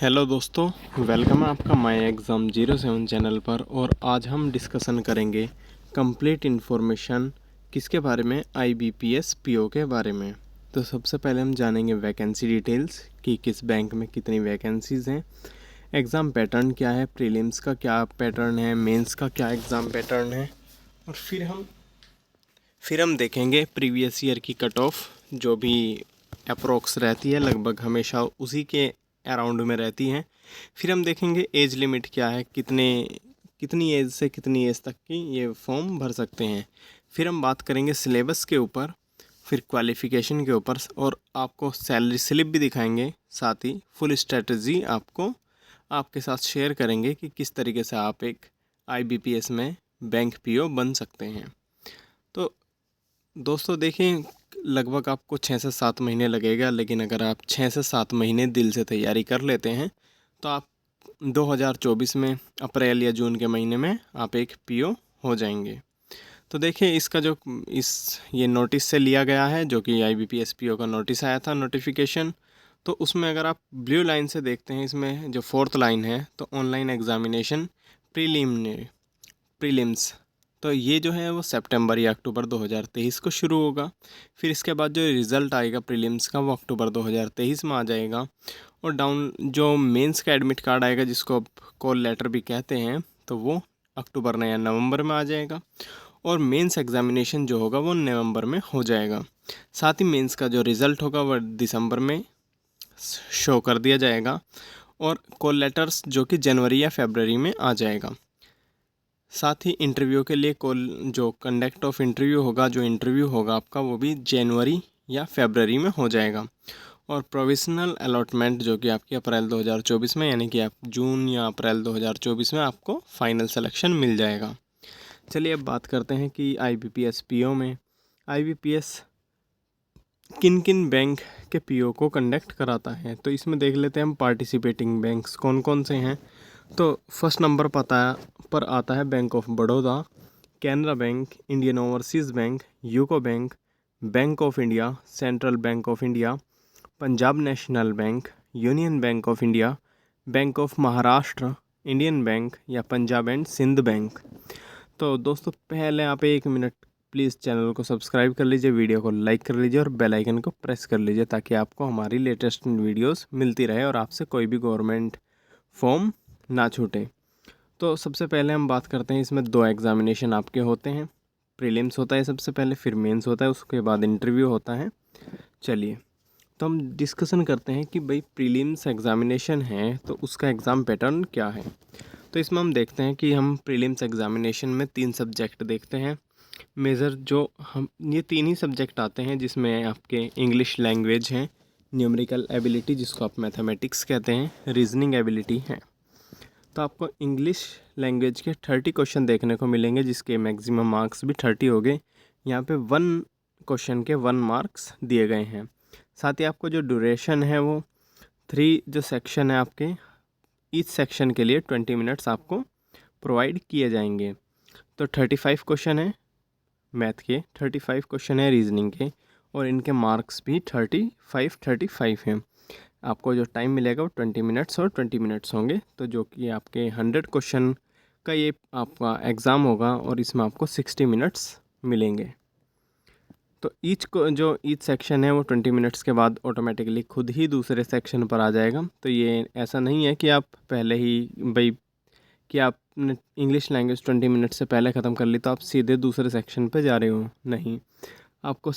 Hello दोस्तों, welcome है आपका माई एग्ज़ाम 07 चैनल पर। और आज हम डिस्कशन करेंगे कंप्लीट इन्फॉर्मेशन किसके बारे में, IBPS PO के बारे में। तो सबसे पहले हम जानेंगे वैकेंसी डिटेल्स कि किस बैंक में कितनी वैकेंसीज़ हैं, एग्ज़ाम पैटर्न क्या है, प्रीलिम्स का क्या पैटर्न है, मेंस का क्या एग्ज़ाम पैटर्न है, और फिर हम देखेंगे प्रीवियस ईयर की कट ऑफ जो भी अप्रोक्स रहती है, लगभग हमेशा उसी के अराउंड में रहती हैं। फिर हम देखेंगे एज लिमिट क्या है, कितनी एज से कितनी एज तक की ये फॉर्म भर सकते हैं। फिर हम बात करेंगे सिलेबस के ऊपर, फिर क्वालिफ़िकेशन के ऊपर, और आपको सैलरी स्लिप भी दिखाएंगे। साथ ही फुल स्ट्रेटजी आपके साथ शेयर करेंगे कि किस तरीके से आप एक IBPS में बैंक PO बन सकते हैं। तो दोस्तों देखें, लगभग आपको 6 से 7 महीने लगेगा, लेकिन अगर आप 6 से 7 महीने दिल से तैयारी कर लेते हैं तो आप 2024 में अप्रैल या जून के महीने में आप एक PO हो जाएंगे। तो देखिए, इसका जो ये नोटिस से लिया गया है, जो कि IBPS PO का नोटिस आया था, नोटिफिकेशन। तो उसमें अगर आप ब्लू लाइन से देखते हैं, इसमें जो 4th लाइन है, तो ऑनलाइन एग्ज़ामिनेशन प्रीलिम्स, तो ये जो है वो सितंबर या अक्टूबर 2023 को शुरू होगा। फिर इसके बाद जो रिज़ल्ट आएगा प्रीलिम्स का, वो अक्टूबर 2023 में आ जाएगा। और जो मेंस का एडमिट कार्ड आएगा, जिसको अब कॉल लेटर भी कहते हैं, तो वो अक्टूबर या नवंबर में आ जाएगा। और मेंस एग्ज़ामिनेशन जो होगा वो नवंबर में हो जाएगा। साथ ही मेंस का जो रिज़ल्ट होगा वो दिसंबर में शो कर दिया जाएगा। और कॉल लेटर्स जो कि जनवरी या फरवरी में आ जाएगा। साथ ही इंटरव्यू के लिए जो कंडक्ट ऑफ इंटरव्यू होगा, जो इंटरव्यू होगा आपका, वो भी जनवरी या फरवरी में हो जाएगा। और प्रोविजनल अलॉटमेंट जो कि आपकी अप्रैल 2024 में, यानी कि आप जून या अप्रैल 2024 में आपको फाइनल सिलेक्शन मिल जाएगा। चलिए अब बात करते हैं कि IBPS PO में IBPS किन किन बैंक के PO को कंडक्ट कराता है। तो इसमें देख लेते हैं हम पार्टिसिपेटिंग बैंक्स कौन कौन से हैं। तो फर्स्ट नंबर पर आता है bank of Baroda, Canara bank, Indian overseas bank, UCO bank, bank of India, central bank of India, Punjab national bank, union bank of India, bank of Maharashtra, Indian bank या पंजाब एंड सिंध बैंक। तो दोस्तों पहले आप 1 मिनट प्लीज़ चैनल को subscribe कर लीजिए, video को like कर लीजिए और बेल आइकन को प्रेस कर लीजिए, ताकि आपको हमारी लेटेस्ट वीडियोस मिलती रहे और आपसे कोई भी गवर्नमेंट फॉर्म ना छूटे। तो सबसे पहले हम बात करते हैं, इसमें 2 एग्ज़ामिनेशन आपके होते हैं। प्रीलिम्स होता है सबसे पहले, फिर मेंस होता है, उसके बाद इंटरव्यू होता है। चलिए तो हम डिस्कशन करते हैं कि भाई प्रीलिम्स एग्ज़ामिनेशन है तो उसका एग्ज़ाम पैटर्न क्या है। तो इसमें हम देखते हैं कि हम प्रीलिम्स एग्ज़ामिनेशन में 3 सब्जेक्ट देखते हैं मेजर। जो हम ये 3 ही सब्जेक्ट आते हैं, जिसमें आपके इंग्लिश लैंग्वेज हैं, न्यूमेरिकल एबिलिटी जिसको आप मैथमेटिक्स कहते हैं, रीजनिंग एबिलिटी है। तो आपको इंग्लिश लैंग्वेज के 30 क्वेश्चन देखने को मिलेंगे, जिसके मैक्सिमम मार्क्स भी 30 हो गए। यहाँ पे 1 क्वेश्चन के 1 मार्क्स दिए गए हैं। साथ ही आपको जो ड्यूरेशन है वो 3 जो सेक्शन है आपके, ईच सेक्शन के लिए 20 मिनट्स आपको प्रोवाइड किए जाएंगे। तो 35 क्वेश्चन है मैथ के, 35 क्वेश्चन है रीजनिंग के, और इनके मार्क्स भी 35 हैं। आपको जो टाइम मिलेगा वो 20 मिनट्स और 20 मिनट्स होंगे। तो जो कि आपके 100 क्वेश्चन का ये आपका एग्ज़ाम होगा, और इसमें आपको 60 मिनट्स मिलेंगे। तो ईच सेक्शन है वो 20 मिनट्स के बाद ऑटोमेटिकली खुद ही दूसरे सेक्शन पर आ जाएगा। तो ये ऐसा नहीं है कि आप पहले ही कि आपने इंग्लिश लैंग्वेज 20 मिनट से पहले ख़त्म कर ली तो आप सीधे दूसरे सेक्शन पे जा रहे हो, नहीं। आपको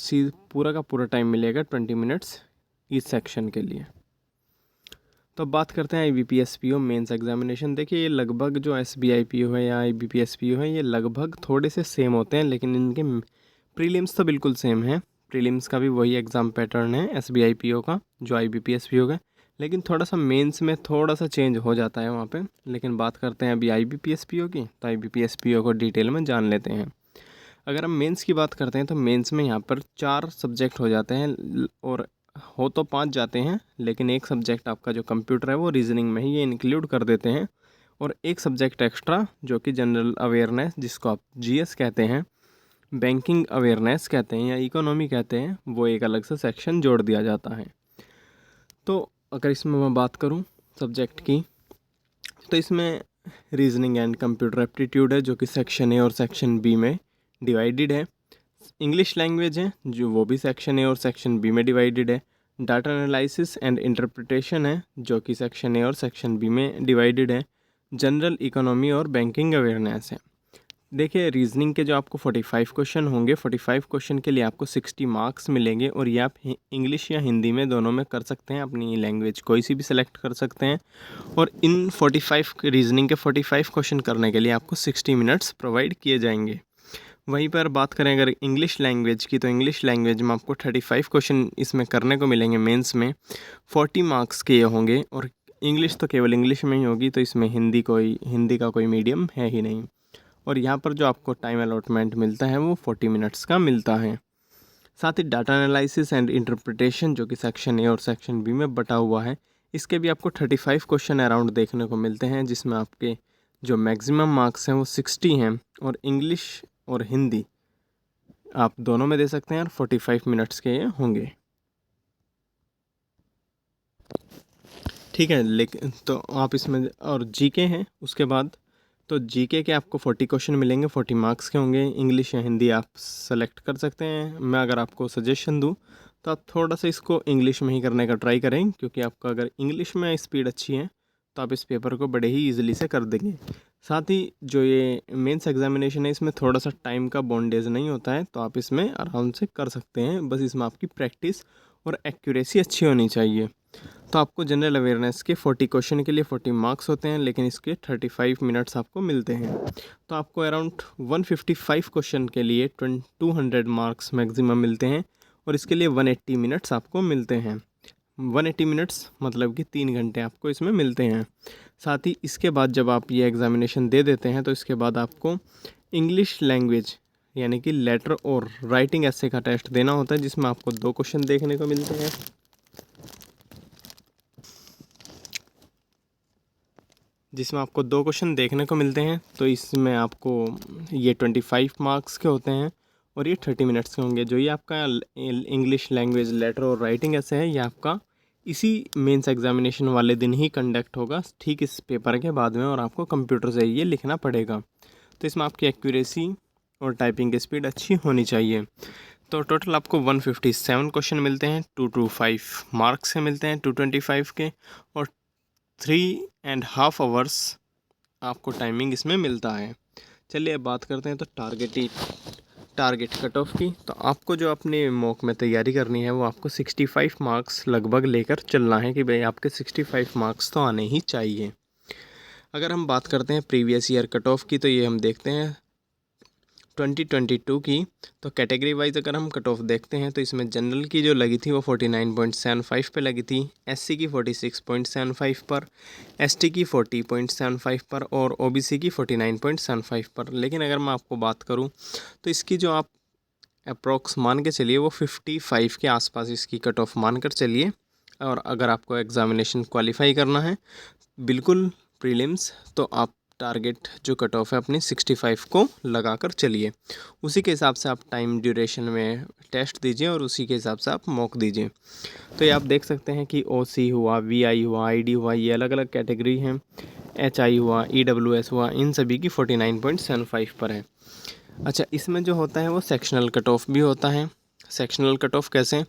पूरा का पूरा टाइम मिलेगा 20 मिनट्स इस सेक्शन के लिए। तो बात करते हैं IBPS PO मेंस एग्जामिनेशन। देखिए, ये लगभग जो SBI PO है या IBPS PO है, ये लगभग थोड़े से सेम होते हैं, लेकिन इनके प्रीलिम्स तो बिल्कुल सेम है। प्रीलिम्स का भी वही एग्ज़ाम पैटर्न है SBI PO का जो IBPS PO का, लेकिन थोड़ा सा मेंस में थोड़ा सा चेंज हो जाता है वहाँ पे। लेकिन बात करते हैं अभी IBPS PO की, तो IBPS PO को डिटेल में जान लेते हैं। अगर हम मेंस की बात करते हैं तो मेंस में यहाँ पर 4 सब्जेक्ट हो जाते हैं, और हो तो 5 जाते हैं, लेकिन एक सब्जेक्ट आपका जो कंप्यूटर है वो रीजनिंग में ही ये इंक्लूड कर देते हैं। और एक सब्जेक्ट एक्स्ट्रा जो कि जनरल अवेयरनेस, जिसको आप GS कहते हैं, बैंकिंग अवेयरनेस कहते हैं या इकोनॉमी कहते हैं, वो एक अलग से सेक्शन जोड़ दिया जाता है। तो अगर इसमें मैं बात करूं सब्जेक्ट की। तो इसमें रीजनिंग एंड कंप्यूटर एप्टीट्यूड है जो कि सेक्शन ए और सेक्शन बी में डिवाइडेड है। इंग्लिश लैंग्वेज है जो वो भी सेक्शन ए और सेक्शन बी में डिवाइडेड है। डाटा एनालिसिस एंड इंटरप्रिटेशन है जो कि सेक्शन ए और सेक्शन बी में डिवाइडेड है। जनरल इकोनॉमी और बैंकिंग अवेयरनेस है। देखिए रीजनिंग के जो आपको 45 क्वेश्चन होंगे, 45 क्वेश्चन के लिए आपको 60 मार्क्स मिलेंगे और ये आप इंग्लिश या हिंदी में दोनों में कर सकते हैं, अपनी लैंग्वेज कोई सी भी सिलेक्ट कर सकते हैं। और इन 45 रीजनिंग के 45 क्वेश्चन करने के लिए आपको 60 मिनट्स प्रोवाइड किए जाएंगे। वहीं पर बात करें अगर इंग्लिश लैंग्वेज की, तो इंग्लिश लैंग्वेज में आपको 35 क्वेश्चन इसमें करने को मिलेंगे मेंस में। 40 मार्क्स के ये होंगे और इंग्लिश तो केवल इंग्लिश में ही होगी, तो इसमें हिंदी का कोई मीडियम है ही नहीं। और यहाँ पर जो आपको टाइम अलॉटमेंट मिलता है वो 40 मिनट्स का मिलता है। साथ ही डाटा एनालिसिस एंड इंटरप्रिटेशन जो कि सेक्शन ए और सेक्शन बी में बटा हुआ है, इसके भी आपको 35 क्वेश्चन अराउंड देखने को मिलते हैं, जिसमें आपके जो मैक्सिमम मार्क्स हैं वो 60 हैं और इंग्लिश और हिंदी आप दोनों में दे सकते हैं और 45 मिनट्स के ये होंगे। ठीक है, लेकिन तो आप इसमें और जीके हैं उसके बाद, तो जीके के आपको 40 क्वेश्चन मिलेंगे, 40 मार्क्स के होंगे। इंग्लिश या हिंदी आप सेलेक्ट कर सकते हैं। मैं अगर आपको सजेशन दूं तो आप थोड़ा सा इसको इंग्लिश में ही करने का ट्राई करें, क्योंकि आपका अगर इंग्लिश में स्पीड अच्छी है तो आप इस पेपर को बड़े ही ईजिली से कर देंगे। साथ ही जो ये मेंस एग्जामिनेशन है इसमें थोड़ा सा टाइम का बॉन्डेज नहीं होता है, तो आप इसमें आराम से कर सकते हैं। बस इसमें आपकी प्रैक्टिस और एक्यूरेसी अच्छी होनी चाहिए। तो आपको जनरल अवेयरनेस के 40 क्वेश्चन के लिए 40 मार्क्स होते हैं, लेकिन इसके 35 मिनट्स आपको मिलते हैं। तो आपको अराउंड 155 क्वेश्चन के लिए 200 मार्क्स मैक्सिमम मिलते हैं और इसके लिए 180 मिनट्स आपको मिलते हैं। 180 मिनट्स मतलब कि 3 घंटे आपको इसमें मिलते हैं। साथ ही इसके बाद जब आप ये एग्ज़ामिनेशन दे देते हैं तो इसके बाद आपको इंग्लिश लैंग्वेज यानी कि लेटर और राइटिंग ऐसे का टेस्ट देना होता है, जिसमें आपको 2 क्वेश्चन देखने को मिलते हैं। जिसमें आपको 2 क्वेश्चन देखने को मिलते हैं। तो इसमें आपको ये 25 मार्क्स के होते हैं और ये 30 मिनट्स के होंगे। जो ये आपका इंग्लिश लैंग्वेज लेटर और राइटिंग ऐसे है, ये आपका इसी मेंस एग्जामिनेशन वाले दिन ही कंडक्ट होगा, ठीक इस पेपर के बाद में, और आपको कंप्यूटर से ये लिखना पड़ेगा। तो इसमें आपकी एक्यूरेसी और टाइपिंग की स्पीड अच्छी होनी चाहिए। तो टोटल आपको 157 क्वेश्चन मिलते हैं, 225 मार्क्स से मिलते हैं 225 के, और 3.5 आवर्स आपको टाइमिंग इसमें मिलता है। चलिए अब बात करते हैं तो टारगेट कट ऑफ की। तो आपको जो अपने मॉक में तैयारी करनी है वो आपको 65 मार्क्स लगभग लेकर चलना है कि भाई आपके 65 मार्क्स तो आने ही चाहिए। अगर हम बात करते हैं प्रीवियस ईयर कट ऑफ की, तो ये हम देखते हैं 2022 की। तो कैटेगरी वाइज अगर हम कट ऑफ देखते हैं तो इसमें जनरल की जो लगी थी वो 49.75 पे लगी थी, एससी की 46.75 पर, एसटी की 40.75 पर और ओबीसी की 49.75 पर। लेकिन अगर मैं आपको बात करूं तो इसकी जो आप अप्रोक्स मान के चलिए वो 55 के आसपास इसकी कट ऑफ मान कर चलिए। और अगर आपको एग्ज़ामिनेशन क्वालिफाई करना है बिल्कुल प्रीलिम्स, तो आप टारगेट जो कट ऑफ है अपनी 65 को लगा कर चलिए। उसी के हिसाब से आप टाइम ड्यूरेशन में टेस्ट दीजिए और उसी के हिसाब से आप मॉक दीजिए। तो ये आप देख सकते हैं कि ओसी हुआ, वीआई हुआ, आईडी हुआ, ये अलग अलग कैटेगरी हैं। एचआई हुआ, ईडब्ल्यूएस हुआ, इन सभी की 49.75 पर है। अच्छा, इसमें जो होता है वो सेक्शनल कट ऑफ भी होता है। सेक्शनल कट ऑफ कैसे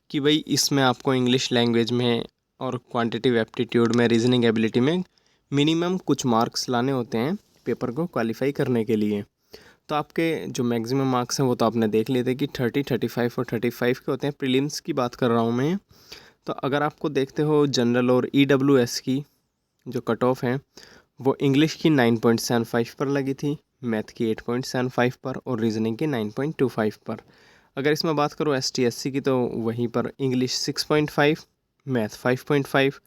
कि भाई इसमें आपको इंग्लिश लैंग्वेज में और क्वांटिटिव एप्टीट्यूड में, रीजनिंग एबिलिटी में मिनिमम कुछ मार्क्स लाने होते हैं पेपर को क्वालिफाई करने के लिए। तो आपके जो मैक्सिमम मार्क्स हैं वो तो आपने देख लिए थे कि 30, 35 और 35 के होते हैं। प्रीलिम्स की बात कर रहा हूँ मैं। तो अगर आपको देखते हो जनरल और ईडब्ल्यूएस की जो कट ऑफ है वो इंग्लिश की 9.75 पर लगी थी, मैथ की 8.75 पर और रीजनिंग की 9.25 पर। अगर इसमें बात करूँ एसटी/एससी की, तो वहीं पर इंग्लिश 6.5, मैथ 5.5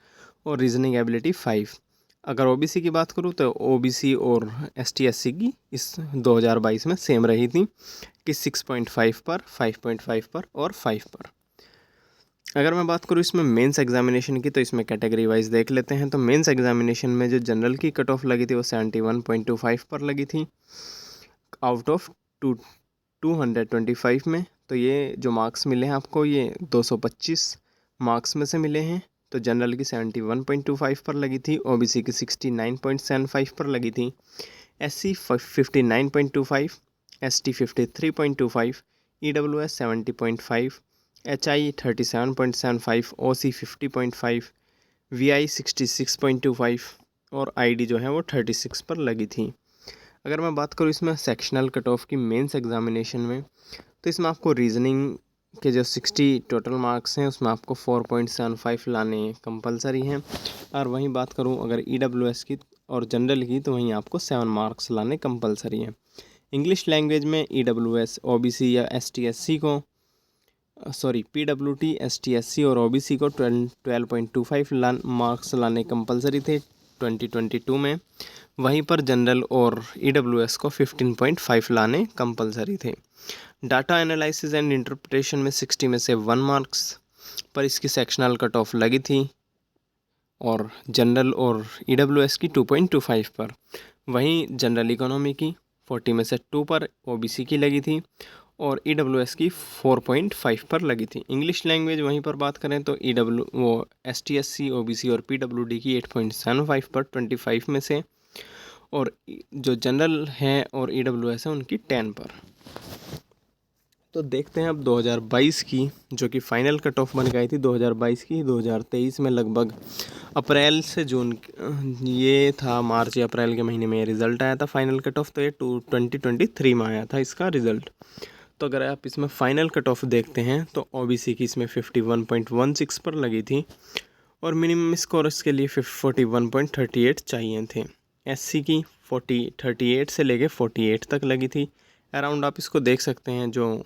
और रीजनिंग एबिलिटी 5। अगर ओबीसी की बात करूँ तो ओबीसी और एसटी/एससी की इस 2022 में सेम रही थी कि 6.5 पर, 5.5 पर और 5 पर। अगर मैं बात करूँ इसमें मेंस एग्जामिनेशन की, तो इसमें कैटेगरी वाइज देख लेते हैं। तो मेंस एग्जामिनेशन में जो जनरल की कट ऑफ लगी थी वो 71.25 पर लगी थी आउट ऑफ 225 में। तो ये जो मार्क्स मिले हैं आपको ये 225 मार्क्स में से मिले हैं। तो जनरल की 71.25 पर लगी थी, ओबीसी की 69.75 पर लगी थी, एससी 59.25, एसटी 53.25, ईडब्ल्यूएस 70.5, एचआई 37.75, ओसी 50.5, वीआई 66.25 और आईडी जो है वो 36 पर लगी थी। अगर मैं बात करूँ इसमें सेक्शनल कट ऑफ की मेंस एग्जामिनेशन में, तो इसमें आपको रीजनिंग के जो 60 टोटल मार्क्स हैं उसमें आपको 4.75 लाने कंपलसरी हैं। और वहीं बात करूं अगर ईडब्ल्यूएस की और जनरल की, तो वहीं आपको 7 मार्क्स लाने कंपलसरी हैं। इंग्लिश लैंग्वेज में ईडब्ल्यूएस, ओबीसी या एसटी एससी को पीडब्ल्यूटी, एसटी एससी और ओबीसी को 12.25 मार्क्स लाने कंपलसरी थे 2022 में। वहीं पर जनरल और ईडब्ल्यूएस को 15.5 लाने कंपलसरी थे। डाटा एनालिसिस एंड इंटरप्रिटेशन में 60 में से 1 मार्क्स पर इसकी सेक्शनल कट ऑफ लगी थी और जनरल और ईडब्ल्यूएस की 2.25 पर। वहीं जनरल इकोनॉमी की 40 में से 2 पर ओबीसी की लगी थी और ईडब्ल्यूएस की 4.5 पर लगी थी। इंग्लिश लैंग्वेज वहीं पर बात करें तो एसटी एससी, ओबीसी और पीडब्ल्यूडी की 8.75 पर 25 में से, और जो जनरल है और ईडब्ल्यूएस है उनकी 10 पर। तो देखते हैं अब 2022 की, जो कि फाइनल कट ऑफ बन गई थी 2022 की। 2023 में लगभग अप्रैल से जून, ये था मार्च या अप्रैल के महीने में रिज़ल्ट आया था फाइनल कट ऑफ, तो ये 2023 में आया था इसका रिज़ल्ट। तो अगर आप इसमें फ़ाइनल कट ऑफ देखते हैं तो ओबीसी की इसमें 51.16 पर लगी थी और मिनिमम स्कोर इसके लिए 41.38 चाहिए थे। एससी की 38 से लेके 48 तक लगी थी अराउंड। आप इसको देख सकते हैं, जो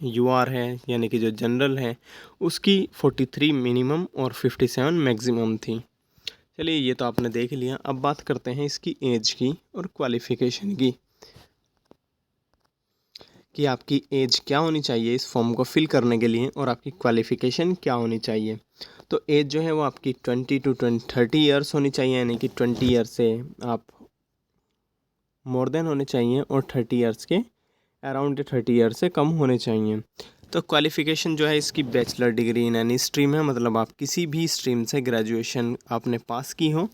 यूआर है यानी कि जो जनरल है उसकी 43 मिनिमम और 57 मैक्सिमम थी। चलिए ये तो आपने देख लिया। अब बात करते हैं इसकी एज की और क्वालिफ़िकेशन की, कि आपकी एज क्या होनी चाहिए इस फॉर्म को फिल करने के लिए और आपकी क्वालिफ़िकेशन क्या होनी चाहिए। तो एज जो है वो आपकी 20 to 30 ईयर्स होनी चाहिए, यानी कि 20 ईयर से आप मोर देन होने चाहिए और 30 ईयर्स के अराउंड 30 ईयर से कम होने चाहिए। तो क्वालिफ़िकेशन जो है इसकी bachelor degree in any stream है, मतलब आप किसी भी स्ट्रीम से ग्रेजुएशन आपने पास की हो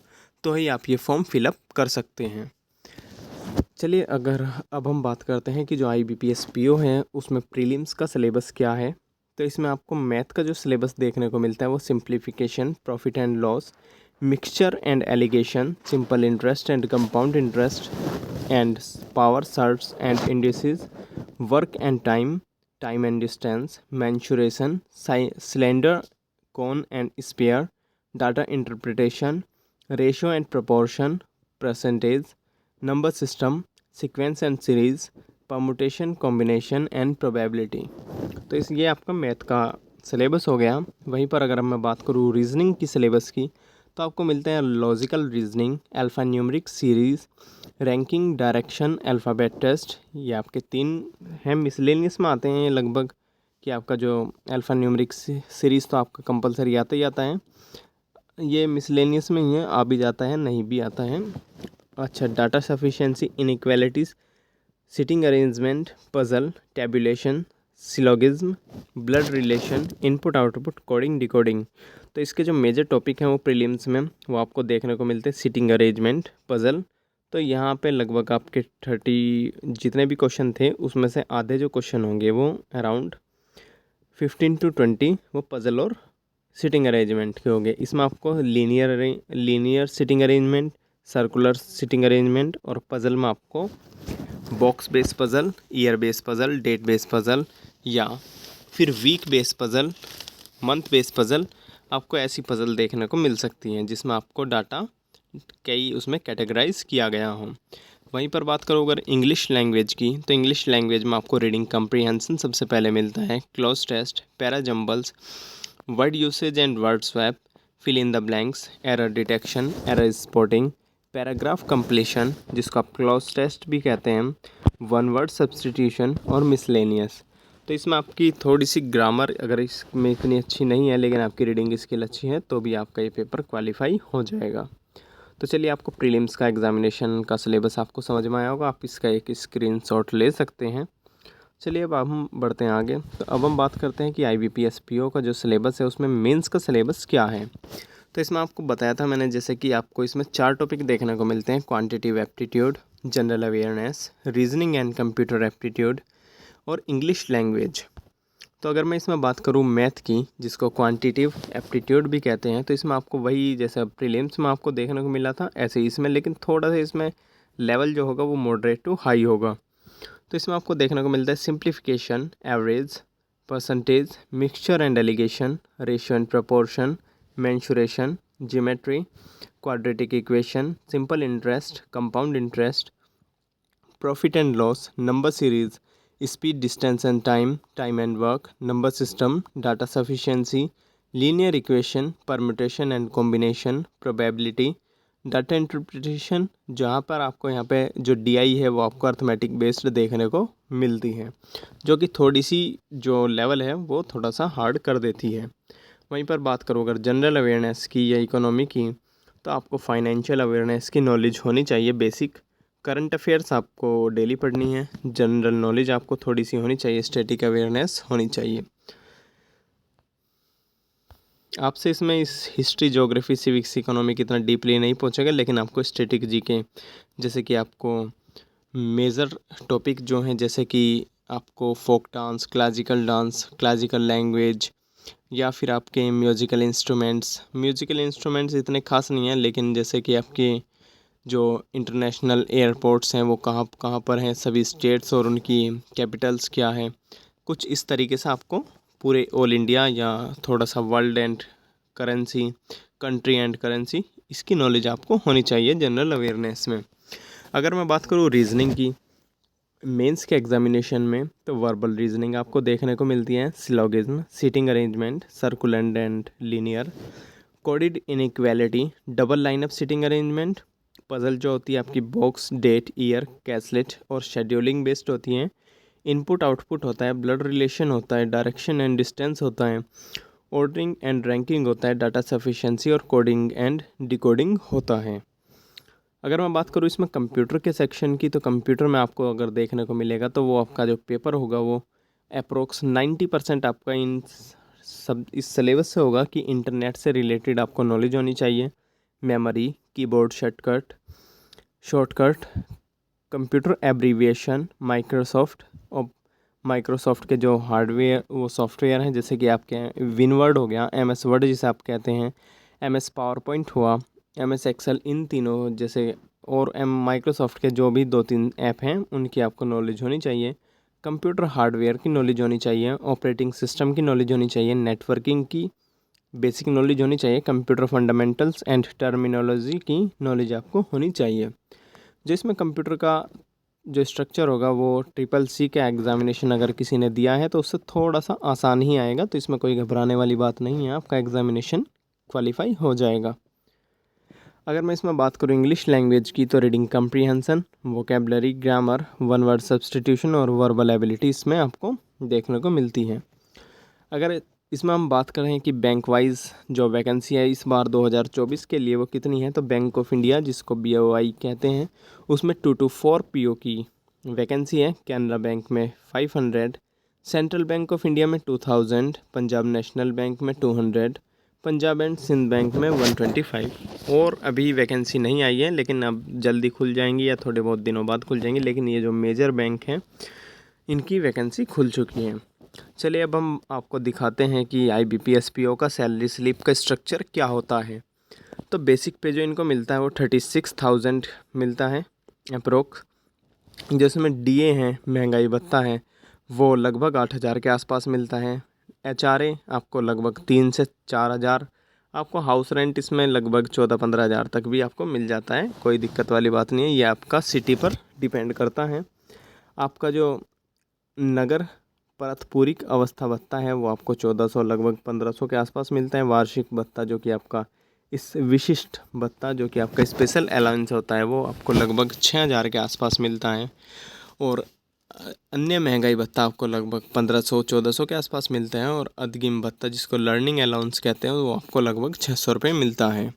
तो ही आप ये फॉर्म फिलअप कर सकते हैं। चलिए अगर अब हम बात करते हैं कि जो IBPS PO है उसमें प्रीलिम्स का सिलेबस क्या है, तो इसमें आपको मैथ का जो सिलेबस देखने को मिलता है वो simplification, profit and loss, mixture and alligation, simple interest and compound interest and power surds and indices, work and time, time and distance, mensuration, cylinder, cone and sphere, data interpretation, ratio and proportion, percentage, number system, sequence and series, permutation, combination and probability. तो इस ये आपका math का syllabus हो गया। वहीं पर अगर मैं बात करूँ रीजनिंग की सिलेबस की, तो आपको मिलते हैं logical reasoning, alphanumeric series, ranking, direction, alphabet test, ये आपके 3 हैं। मिसलेनियस में आते हैं ये लगभग, कि आपका जो अल्फ़ा न्यूमेरिक सीरीज़ तो आपका कंपलसरी आता ही आता है, ये मिसलेनियस में ही है, आ भी जाता है नहीं भी आता है। अच्छा, data sufficiency, inequalities, sitting arrangement, puzzle, tabulation, syllogism, blood relation, input output, coding, decoding. तो इसके जो मेजर टॉपिक हैं वो प्रीलिम्स में वो आपको देखने को मिलते हैं। सिटिंग अरेंजमेंट, पजल, तो यहाँ पे लगभग आपके 30 जितने भी क्वेश्चन थे उसमें से आधे जो क्वेश्चन होंगे वो अराउंड 15 to 20 वो पजल और सिटिंग अरेंजमेंट के होंगे। इसमें आपको linear sitting arrangement, circular sitting arrangement और पजल में आपको box base puzzle, year base puzzle, date base puzzle या फिर week base puzzle, month base puzzle, आपको ऐसी पजल देखने को मिल सकती हैं जिसमें आपको डाटा कई उसमें कैटेगराइज किया गया हो। वहीं पर बात करो अगर इंग्लिश लैंग्वेज की, तो इंग्लिश लैंग्वेज में आपको रीडिंग कम्प्रीहेंशन सबसे पहले मिलता है, cloze test, para jumbles, word usage and word swap, fill in the blanks, error detection, error spotting, paragraph completion जिसको आप क्लॉज टेस्ट भी कहते हैं, वन वर्ड सब्सटीट्यूशन और मिसलेनियस। तो इसमें आपकी थोड़ी सी ग्रामर अगर इसमें इतनी अच्छी नहीं है लेकिन आपकी रीडिंग स्किल अच्छी है तो भी आपका ये पेपर क्वालिफाई हो जाएगा। तो चलिए आपको प्रीलिम्स का एग्जामिनेशन का सिलेबस आपको समझ में आया होगा, आप इसका एक स्क्रीनशॉट ले सकते हैं। चलिए अब हम बढ़ते हैं आगे। तो अब हम बात करते हैं कि IBPS PO का जो सिलेबस है उसमें मेंस का सिलेबस क्या है। तो इसमें आपको बताया था मैंने जैसे कि आपको इसमें 4 टॉपिक देखने को मिलते हैं, quantitative aptitude, general awareness, reasoning and computer aptitude और इंग्लिश लैंग्वेज। तो अगर मैं इसमें बात करूँ मैथ की, जिसको क्वांटिटिव एप्टीट्यूड भी कहते हैं, तो इसमें आपको वही जैसे प्रीलिम्स में आपको देखने को मिला था ऐसे ही इसमें, लेकिन थोड़ा सा इसमें लेवल जो होगा वो मॉडरेट टू हाई होगा। तो इसमें आपको देखने को मिलता है simplification, average, percentage, mixture and allegation, ratio and proportion, mensuration, geometry, quadratic equation, simple interest, compound interest, profit and loss, number series, speed, distance and time, time and work, number system, data sufficiency, linear equation, permutation and combination, probability, data interpretation, जहाँ पर आपको यहाँ पे जो DI है वो आपको arithmetic based देखने को मिलती है, जो कि थोड़ी सी जो लेवल है वो थोड़ा सा हार्ड कर देती है। वहीं पर बात करूँ अगर जनरल अवेयरनेस की या इकोनॉमी की, तो आपको फाइनेंशियल अवेयरनेस की नॉलेज होनी चाहिए बेसिक, करंट अफेयर्स आपको डेली पढ़नी है, जनरल नॉलेज आपको थोड़ी सी होनी चाहिए, स्टैटिक अवेयरनेस होनी चाहिए। आपसे इसमें इस हिस्ट्री, ज्योग्राफी, सिविक्स, इकोनॉमिक इतना डीपली नहीं पहुंचेगा, लेकिन आपको स्टैटिक जीके जैसे कि आपको मेजर टॉपिक जो हैं जैसे कि आपको फोक डांस, क्लासिकल लैंग्वेज या फिर आपके म्यूज़िकल इंस्ट्रूमेंट्स इतने खास नहीं हैं, लेकिन जैसे कि आपके जो इंटरनेशनल एयरपोर्ट्स हैं वो कहाँ कहाँ पर हैं, सभी स्टेट्स और उनकी कैपिटल्स क्या है, कुछ इस तरीके से आपको पूरे ऑल इंडिया या थोड़ा सा world and currency, country and currency, इसकी नॉलेज आपको होनी चाहिए जनरल अवेयरनेस में। अगर मैं बात करूँ रीजनिंग की, मेंस के एग्जामिनेशन में तो वर्बल रीजनिंग आपको देखने को मिलती है, syllogism, seating arrangement, circular and linear, coded inequality, double lineup seating arrangement, puzzle जो होती है आपकी बॉक्स, डेट, ईयर, कैसलेट और शेड्यूलिंग बेस्ड होती हैं, इनपुट आउटपुट होता है, ब्लड रिलेशन होता है, डायरेक्शन एंड डिस्टेंस होता है, ऑर्डरिंग एंड रैंकिंग होता है, डाटा सफिशिएंसी और कोडिंग एंड डिकोडिंग होता है। अगर मैं बात करूँ इसमें कंप्यूटर के सेक्शन की, तो कंप्यूटर में आपको अगर देखने को मिलेगा तो वो आपका जो पेपर होगा वो अप्रोक्स 90% आपका इन सब इस सिलेबस से होगा कि इंटरनेट से रिलेटेड आपको नॉलेज होनी चाहिए, memory, keyboard shortcut, computer abbreviation, Microsoft के जो हार्डवेयर वो सॉफ्टवेयर हैं जैसे कि आपके विनवर्ड हो गया, एम एस वर्ड जिसे आप कहते हैं, एम एस पावर पॉइंट हुआ, एम एस एक्सेल, इन तीनों जैसे और माइक्रोसॉफ्ट के जो भी 2-3 ऐप हैं उनकी आपको नॉलेज होनी चाहिए, कंप्यूटर हार्डवेयर की नॉलेज होनी चाहिए, ऑपरेटिंग सिस्टम की नॉलेज होनी चाहिए, नेटवर्किंग की बेसिक नॉलेज होनी चाहिए, कंप्यूटर फंडामेंटल्स एंड टर्मिनोलॉजी की नॉलेज आपको होनी चाहिए। जिसमें कंप्यूटर का जो स्ट्रक्चर होगा वो CCC का एग्ज़ामिनेशन अगर किसी ने दिया है तो उससे थोड़ा सा आसान ही आएगा, तो इसमें कोई घबराने वाली बात नहीं है, आपका एग्ज़ामिनेशन क्वालिफाई हो जाएगा। अगर मैं इसमें बात करूँ इंग्लिश लैंग्वेज की, तो reading comprehension, vocabulary, grammar, one word substitution और वर्बल एबिलिटी इसमें आपको देखने को मिलती है। अगर इसमें हम बात करें कि बैंक वाइज जो वैकेंसी है इस बार 2024 के लिए वो कितनी है, तो बैंक ऑफ इंडिया जिसको BOI कहते हैं उसमें 224 PO की वैकेंसी है, कैनरा बैंक में 500, सेंट्रल बैंक ऑफ इंडिया में 2000, पंजाब नेशनल बैंक में 200, पंजाब एंड सिंध बैंक में 125। और अभी वैकेंसी नहीं आई है, लेकिन अब जल्दी खुल जाएंगी या थोड़े बहुत दिनों बाद खुल जाएंगी, लेकिन ये जो मेजर बैंक हैं इनकी वैकेंसी खुल चुकी है। चलिए अब हम आपको दिखाते हैं कि IBPS PO का सैलरी स्लिप का स्ट्रक्चर क्या होता है। तो बेसिक पे जो इनको मिलता है वो 36,000 मिलता है अप्रोक्स, जिसमें DA है, महंगाई भत्ता है, वो लगभग 8,000 के आसपास मिलता है, HRA आपको लगभग 3 से 4,000, आपको हाउस रेंट इसमें लगभग 14-15 हज़ार तक भी आपको मिल जाता है, कोई दिक्कत वाली बात नहीं है, ये आपका सिटी पर डिपेंड करता है। आपका जो नगर परतपूरिक अवस्था भत्ता है वो आपको 1400 लगभग 1500 के आसपास मिलता है। वार्षिक भत्ता जो कि आपका इस विशिष्ट भत्ता जो कि आपका स्पेशल अलाउंस होता है वो आपको लगभग 6000 के आसपास मिलता है। और अन्य महंगाई भत्ता आपको लगभग 1500-1400 के आसपास मिलता है। और अग्रिम भत्ता जिसको लर्निंग अलाउंस कहते हैं वो आपको लगभग 600 रुपये मिलता है।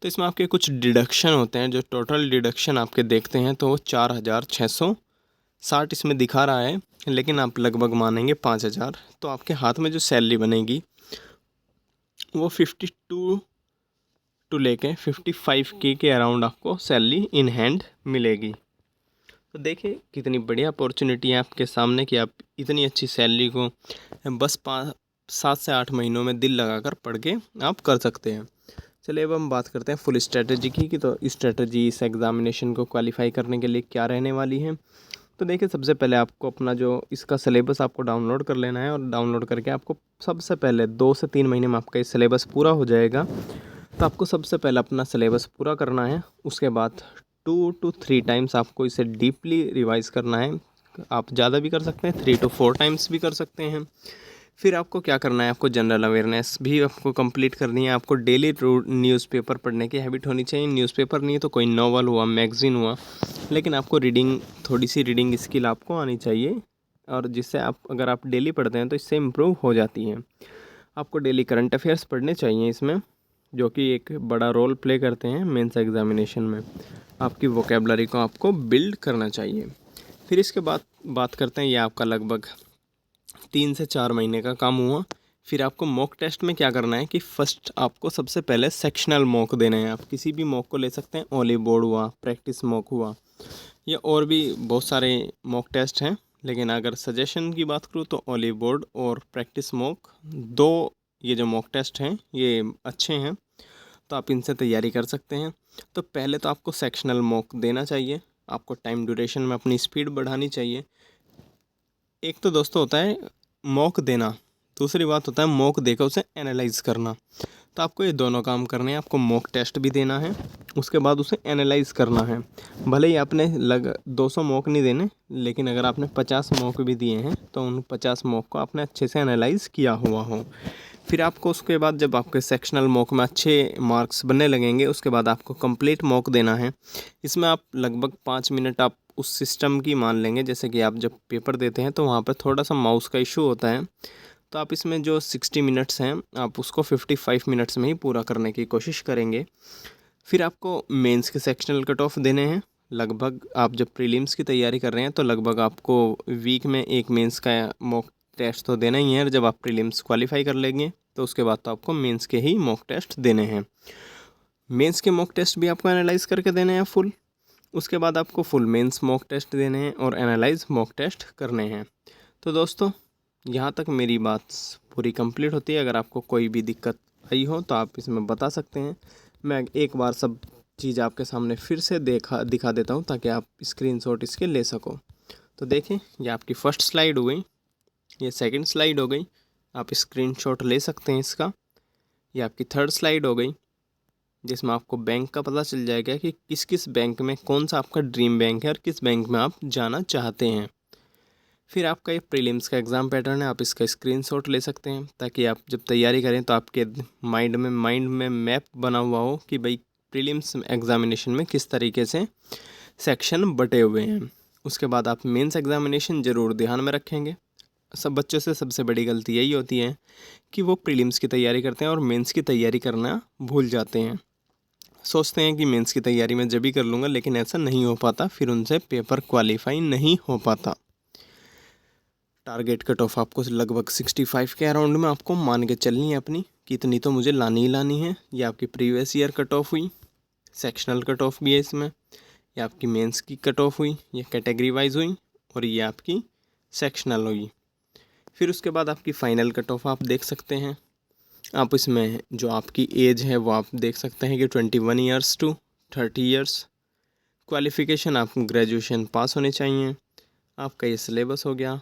तो इसमें आपके कुछ डिडक्शन होते हैं, जो टोटल डिडक्शन आपके देखते हैं तो वो 4660 इसमें दिखा रहा है, लेकिन आप लगभग मानेंगे 5000। तो आपके हाथ में जो सैलरी बनेगी वो 52 टू लेके 55K के अराउंड आपको सैलरी इन हैंड मिलेगी। तो देखिए कितनी बढ़िया अपॉर्चुनिटी है आपके सामने कि आप इतनी अच्छी सैलरी को बस 7 से 8 महीनों में दिल लगाकर पढ़ के आप कर सकते हैं। चलिए अब हम बात करते हैं फुल स्ट्रेटजी की, कि तो स्ट्रेटजी इस एग्ज़ामिनेशन को क्वालिफाई करने के लिए क्या रहने वाली है। तो देखिए सबसे पहले आपको अपना जो इसका सिलेबस आपको डाउनलोड कर लेना है, और डाउनलोड करके आपको सबसे पहले 2 से 3 महीने में आपका ये सिलेबस पूरा हो जाएगा। तो आपको सबसे पहले अपना सिलेबस पूरा करना है, उसके बाद 2 to 3 टाइम्स आपको इसे डीपली रिवाइज़ करना है। आप ज़्यादा भी कर सकते हैं, 3 to 4 टाइम्स भी कर सकते हैं। फिर आपको क्या करना है, आपको जनरल अवेयरनेस भी आपको कंप्लीट करनी है। आपको डेली न्यूज़पेपर पढ़ने की हैबिट होनी चाहिए। न्यूज़पेपर नहीं तो कोई नॉवल हुआ, मैगज़ीन हुआ, लेकिन आपको रीडिंग, थोड़ी सी रीडिंग स्किल आपको आनी चाहिए, और जिससे आप अगर आप डेली पढ़ते हैं तो इससे इम्प्रूव हो जाती है। आपको डेली करंट अफेयर्स पढ़ने चाहिए इसमें, जो कि एक बड़ा रोल प्ले करते हैं मेंस एग्जामिनेशन में। आपकी वोकेबलरी को आपको बिल्ड करना चाहिए। फिर इसके बाद बात करते हैं, ये आपका लगभग 3 से 4 महीने का काम हुआ। फिर आपको मॉक टेस्ट में क्या करना है कि फ़र्स्ट आपको सबसे पहले सेक्शनल मॉक देने हैं। आप किसी भी मॉक को ले सकते हैं, ओलिव बोर्ड हुआ, प्रैक्टिस मॉक हुआ, या और भी बहुत सारे मॉक टेस्ट हैं, लेकिन अगर सजेशन की बात करूँ तो ओलिव बोर्ड और प्रैक्टिस मॉक, 2 ये जो मॉक टेस्ट हैं ये अच्छे हैं, तो आप इनसे तैयारी कर सकते हैं। तो पहले तो आपको सेक्शनल मॉक देना चाहिए, आपको टाइम ड्यूरेशन में अपनी स्पीड बढ़ानी चाहिए। एक तो दोस्तों होता है मॉक देना, दूसरी बात होता है मॉक देकर उसे एनालाइज करना। तो आपको ये दोनों काम करने हैं। आपको मॉक टेस्ट भी देना है, उसके बाद उसे एनालाइज करना है। भले ही आपने 200 मॉक नहीं देने, लेकिन अगर आपने 50 मॉक भी दिए हैं तो उन 50 मॉक को आपने अच्छे से एनालाइज किया हुआ हो। फिर आपको उसके बाद जब आपके सेक्शनल मॉक में अच्छे मार्क्स बनने लगेंगे, उसके बाद आपको कंप्लीट मॉक देना है। इसमें आप लगभग 5 मिनट आप उस सिस्टम की मान लेंगे, जैसे कि आप जब पेपर देते हैं तो वहाँ पर थोड़ा सा माउस का इशू होता है, तो आप इसमें जो 60 मिनट्स हैं आप उसको 55 मिनट्स में ही पूरा करने की कोशिश करेंगे। फिर आपको मेंस के सेक्शनल कट ऑफ देने हैं। लगभग आप जब प्रीलिम्स की तैयारी कर रहे हैं तो लगभग आपको वीक में एक मेंस का मॉक टेस्ट तो देना ही है, और जब आप प्रीलिम्स क्वालिफाई कर लेंगे तो उसके बाद तो आपको मेंस के ही मॉक टेस्ट देने हैं। मेंस के मॉक टेस्ट भी आपको एनालाइज करके देने हैं फुल, उसके बाद आपको फुल मेंस मॉक टेस्ट देने हैं और एनालाइज मॉक टेस्ट करने हैं। तो दोस्तों यहाँ तक मेरी बात पूरी कंप्लीट होती है। अगर आपको कोई भी दिक्कत आई हो तो आप इसमें बता सकते हैं। मैं एक बार सब चीज़ आपके सामने फिर से दिखा देता हूँ ताकि आप स्क्रीनशॉट इसके ले सको। तो देखें, ये आपकी फ़र्स्ट स्लाइड हो गई, ये सेकंड स्लाइड हो गई, आप स्क्रीनशॉट ले सकते हैं इसका। ये आपकी थर्ड स्लाइड हो गई, जिसमें आपको बैंक का पता चल जाएगा कि किस किस बैंक में कौन सा आपका ड्रीम बैंक है और किस बैंक में आप जाना चाहते हैं। फिर आपका ये प्रीलिम्स का एग्ज़ाम पैटर्न है, आप इसका स्क्रीनशॉट ले सकते हैं ताकि आप जब तैयारी करें तो आपके माइंड में मैप बना हुआ हो कि भाई प्रीलिम्स एग्ज़ामिनेशन में किस तरीके से सेक्शन बटे हुए हैं। उसके बाद आप मेंस एग्ज़ामिनेशन ज़रूर ध्यान में रखेंगे। सब बच्चों से सबसे बड़ी गलती यही होती है कि वो प्रीलिम्स की तैयारी करते हैं और मेंस की तैयारी करना भूल जाते हैं। सोचते हैं कि मेंस की तैयारी मैं जब भी कर लूँगा, लेकिन ऐसा नहीं हो पाता, फिर उनसे पेपर क्वालिफाई नहीं हो पाता। टारगेट कट ऑफ आपको लगभग 65 के अराउंड में आपको मान के चलनी है अपनी, कि इतनी तो मुझे लानी ही लानी है। ये आपकी प्रीवियस ईयर कट ऑफ हुई, सेक्शनल कट ऑफ भी है इसमें, ये आपकी मेंस की कट ऑफ हुई, ये कैटेगरी वाइज हुई, और ये आपकी सेक्शनल हुई। फिर उसके बाद आपकी फ़ाइनल कट ऑफ आप देख सकते हैं। आप इसमें जो आपकी एज है वो आप देख सकते हैं कि 21 ईयर्स टू 30 ईयर्स। क्वालिफ़िकेशन आपको ग्रेजुएशन पास होने चाहिए। आपका ये सिलेबस हो गया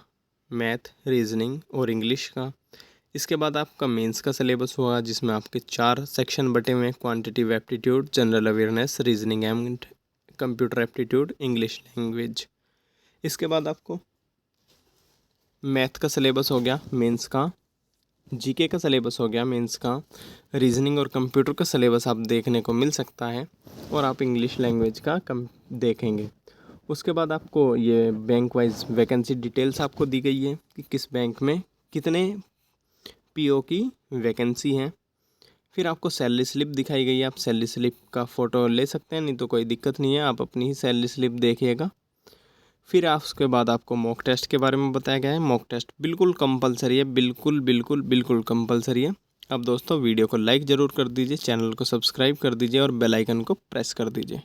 मैथ, रीजनिंग और इंग्लिश का। इसके बाद आपका मेंस का सिलेबस हुआ, जिसमें आपके 4 सेक्शन बटे हुए हैं, quantitative aptitude, general awareness, reasoning and computer aptitude, English language. इसके बाद आपको मैथ का सिलेबस हो गया मेंस का, जीके का सिलेबस हो गया मेंस का, रीजनिंग और कंप्यूटर का सिलेबस आप देखने को मिल सकता है, और आप इंग्लिश लैंग्वेज का देखेंगे। उसके बाद आपको ये बैंक वाइज वैकेंसी डिटेल्स आपको दी गई है कि किस बैंक में कितने पीओ की वैकेंसी है। फिर आपको सैलरी स्लिप दिखाई गई है, आप सैलरी स्लिप का फ़ोटो ले सकते हैं, नहीं तो कोई दिक्कत नहीं है, आप अपनी ही सैलरी स्लिप देखिएगा। फिर आप उसके बाद आपको मॉक टेस्ट के बारे में बताया गया है। मॉक टेस्ट बिल्कुल कंपलसरी है, बिल्कुल बिल्कुल बिल्कुल कंपलसरी है। अब दोस्तों वीडियो को लाइक ज़रूर कर दीजिए, चैनल को सब्सक्राइब कर दीजिए और बेल आइकन को प्रेस कर दीजिए।